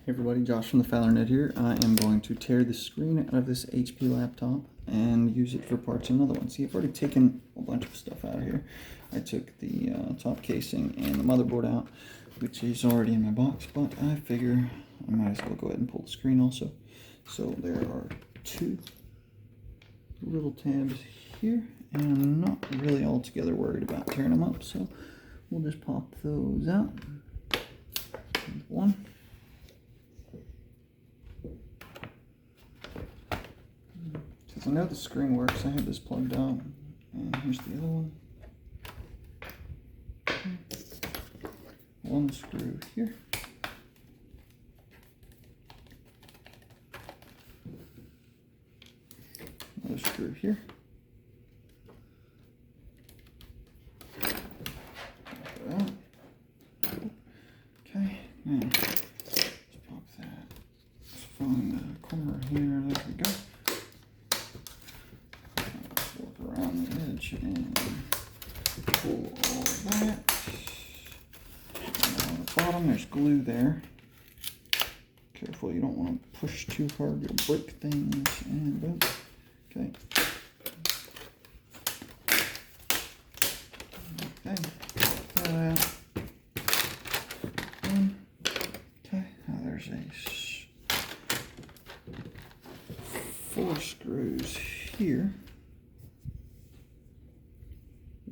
Hey everybody, Josh from TheFowlerNerd here. I am going to tear the screen out of this HP laptop and use it for parts of another one. See, I've already taken a bunch of stuff out of here. I took the top casing and the motherboard out, which is already in my box, but I figure I might as well go ahead and pull the screen also. So there are two little tabs here, and I'm not really altogether worried about tearing them up, so we'll just pop those out. One. Since I know the screen works, I have this plugged out, and here's the other one. One screw here. Another screw here. Okay, now let's pop that. Let's find the corner here. There we go. Work around the edge and pull all of that. And on the bottom, there's glue there. Careful, you don't want to push too hard, you'll break things. And boom. Okay. Okay. That. Okay. Now there's four screws here.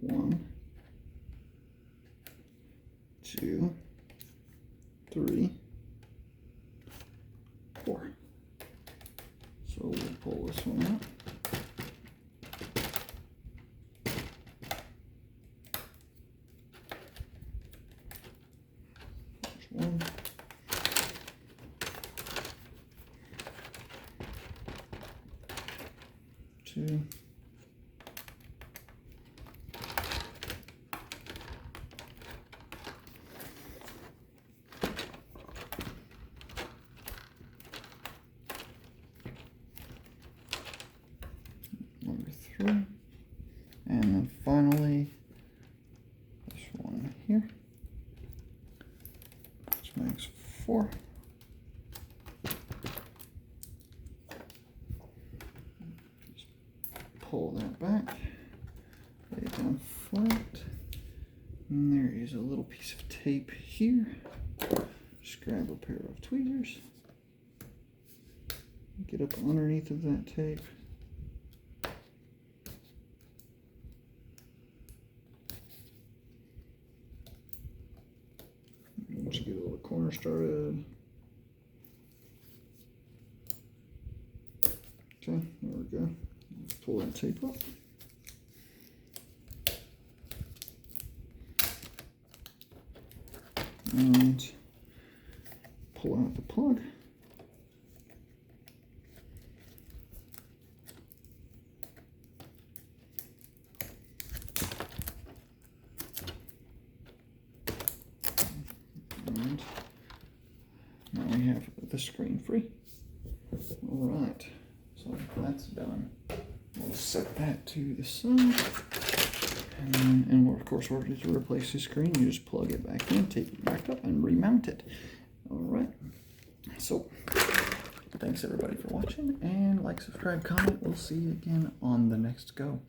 1, 2, 3, 4. So we'll pull this one out. There's one. Two. Number 3, and then finally this one here, which makes 4. Just pull that back, lay it down flat, and there is a little piece of tape here. Just grab a pair of tweezers, get up underneath of that tape. Let's get a little corner started. Okay, there we go. Let's pull that tape up. And pull out the plug. And now we have the screen free. All right, so that's done. We'll set that to the side. And of course, in order to replace the screen, you just plug it back in, take it back up, and remount it. All right, so thanks everybody for watching, and like, subscribe, comment. We'll see you again on the next go.